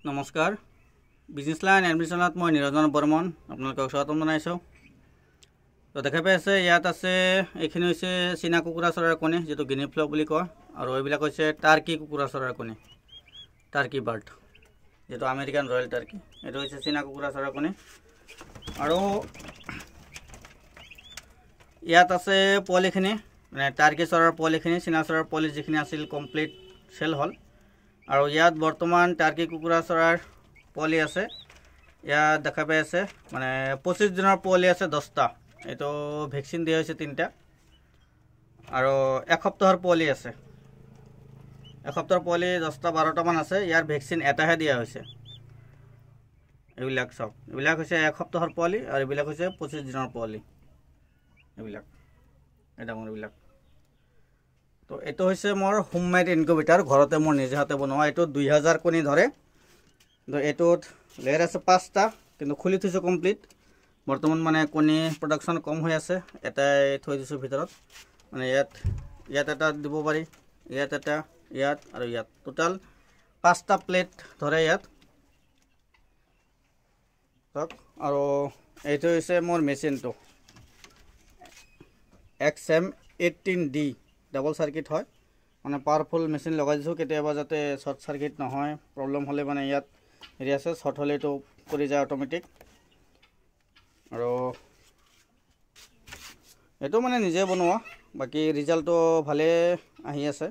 নমস্কাৰ business line এডমিশ্যনত মই নিৰঞ্জন বৰ্মন আপোনালোকক স্বাগতম জনাইছোঁ। তো দেখা পাই আছে ইয়াত আছে এইখিনি হৈছে চীনা কুকুৰা চৰাইৰ কণী যেটো গিনি ফ্লক বুলি কয় আৰু এইবিলাক হৈছে টাৰ্কি কুকুৰা চৰাইৰ কণী টাৰ্কি বাৰ্ড যেটো আমেৰিকান ৰয়েল টাৰ্কি এটো হৈছে চীনা কুকুৰা চৰাইৰ কণী আৰু ইয়াত আছে পোৱালিখিনি মানে টাৰ্কি চৰাইৰ পোৱালিখিনি চীনা চৰাইৰ পোৱালি যিখিনি আছিল কমপ্লিট সেল হল আৰু ইয়াত বৰ্তমান টাৰ্কি কুকুৰা চৰাইৰ পোৱালি আছে ইয়াত দেখা পাই আছে মানে 25 দিনৰ পোৱালি আছে 10টা এটো ভ্যাকচিন দিয়া হৈছে 3টা আৰু এক সপ্তাহৰ পোৱালি আছে এক সপ্তাহৰ পোৱালি 10টা 12টা মান আছে ইয়াৰ ভ্যাকচিন এটাহে দিয়া হৈছে এইবিলাক সব এইবিলাক হৈছে এক সপ্তাহৰ পোৱালি আৰু এইবিলাক হৈছে 25 দিনৰ পোৱালি এইবিলাক এটা মোৰ এইবিলাক তো এটো হৈছে মোৰ হোমমেড ইনকিউবেটৰ ঘৰতে মোৰ নিজে হাতে বনোৱা এটো 2000 কণী ধৰে তো এটোত লেয়াৰ আছে 5টা কিন্তু খুলি থৈছো কমপ্লিট বৰ্তমান মানে কণী প্ৰডাকশন কম হৈ আছে এটা থৈ দিছো ভিতৰত মানে ইয়াত এটা দিব পাৰি ইয়াত এটা ইয়াত আৰু ইয়াত টোটাল 5টা প্লেট ধৰে ইয়াত tak আৰু এইটো হৈছে মোৰ মেচিনটো XM18D ডাবল সার্কিট হয় মানে পাওয়ারফুল মেশিন লগাই দিছো কেতিয়াবা যাতে শর্ট সার্কিট নহয় প্রবলেম হলে মানে ইয়াত হেৰি আছে শৰ্ট হলে তো কৰি যায় অটোমেটিক আৰু এটো মানে নিজে বনোৱা বাকি ৰিজাল্টটো ভালে আহি আছে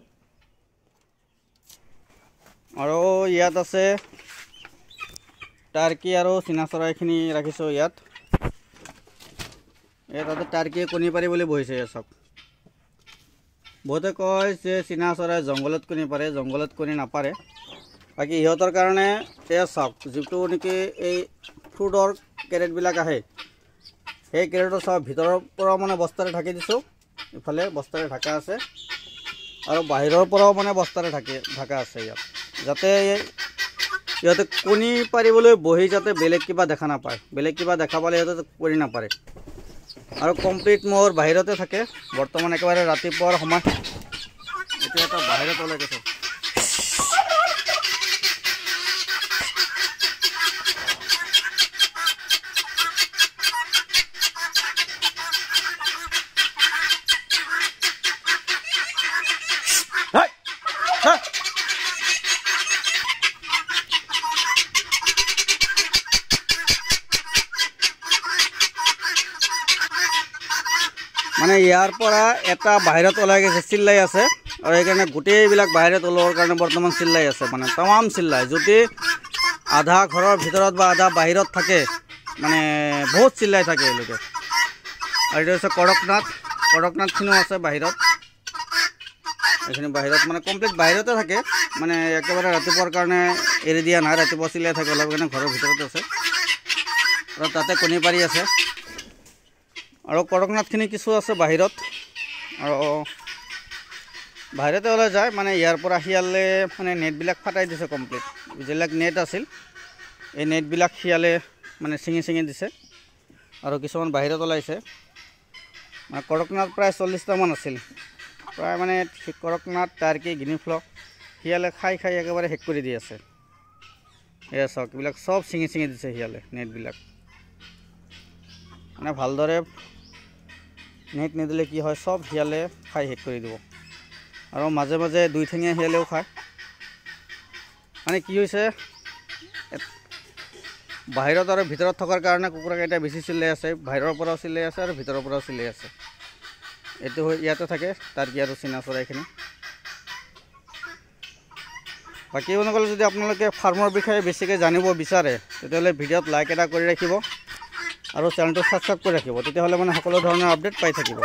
আৰু ইয়াত আছে টাৰ্কি আৰু চীনা চৰাইখিনি ৰাখিছো ইয়াত এটা টাৰ্কি কণী পাৰিবলৈ বহিছে সব বহুতে কয় যে চীনা চৰাই জংগলত কণী পাৰে জংগলত কণী নাপাৰে বাকি ইহঁতৰ কাৰণে এয়া সব যেটো নেকি এই ফ্ৰুটৰ ক্যাৰেট বিলাক আহে এই ক্যাৰেটৰ সব ভিতৰৰ পৰা মানে বস্তাৰে ঢাকি দিছো ইফালে বস্তাৰে ঢাকা আছে আৰু বাহিৰৰ পৰাও মানে বস্তাৰে ঢাকা আছে ইয়াত যাতে ইহঁতে কণী পাৰিবলৈ বহি যাতে বেলেগ কিবা দেখা নাপায় বেলেগ কিবা দেখা পালে ইহঁতে কণী নাপাৰে আৰু কমপ্লিট মোৰ বাহিৰতে থাকে বৰ্তমান একেবাৰে ৰাতিপুৱাৰ সময় এটো এটা বাহিৰত ওলাই গৈছে মানে ইয়াৰ পৰা এটা বাহিৰত ওলাই গৈছে চিল্লাই আছে আৰু এইকাৰণে গোটেই বিলাক বাহিৰত ওলোৱাৰ কাৰণে বৰ্তমান চিল্লাই আছে মানে तमाम চিল্লাই যদি আধা ঘৰৰ ভিতৰত বা আধা বাহিৰত থাকে মানে বহুত চিল্লাই থাকে এলোকে আৰু এটা আছে কড়কনাথ খিনো আছে বাহিৰত এখানে বাহিৰত মানে কমপ্লিট বাহিৰতে থাকে মানে একেবাৰে ৰাতিপুৱাৰ কাৰণে এৰি দিয়া নাই ৰাতিপুৱা চিল্লাই থাকে অলপ কাৰণে ঘৰৰ ভিতৰত আছে আৰু তাতে কণী পাৰি আছে আৰু কড়কনাথখিনি কিছু আছে বাহিৰত আৰু বাহিৰতে ওলাই যায় মানে ইয়াৰ পৰা হিয়ালে মানে নেট বিলাক ফাটাই দিছে কমপ্লিট যিলাক নেট আছিল এই নেট বিলাক হিয়ালে মানে সিঙি দিছে আৰু কিছুমান বাহিৰত ওলাইছে মানে কড়কনাথ প্ৰায় 40টা মান আছিল প্ৰায় মানে কড়কনাথ টাৰ্কি গিনি ফ্লক হিয়ালে খাই একেবাৰে হেক কৰি দি আছে এয়া সব বিলাক সব সিঙি দিছে হিয়ালে নেট বিলাক মানে ভালদৰে নেট নিদিলে কি হয় সব হিয়ালে খাই হেক কৰি দিব আৰু মাজে মাজে দুই ঠেঙিয়া হিয়ালেও খায় মানে কি হৈছে বাহিৰত আৰু ভিতৰত থকাৰ কাৰণে কুকুৰাকেইটা বেছি চিল্লাই আছে বাহিৰৰ পৰাও চিল্লাই আছে আৰু ভিতৰৰ পৰাও চিল্লাই আছে এটো ইয়াতে থাকে টাৰ্কি আৰু চীনা চৰাইখিনি বাকি অনুকল যদি আপোনালোকে ফাৰ্মৰ বিষয়ে বেছিকৈ জানিব বিচাৰে তেতিয়াহ'লে ভিডিঅ'ত লাইক এটা কৰি ৰাখিব আৰু চেনেলটো সাবস্ক্ৰাইব কৰি ৰাখিব তেতিয়াহ'লে মানে সকলো ধৰণৰ আপডেট পাই থাকিব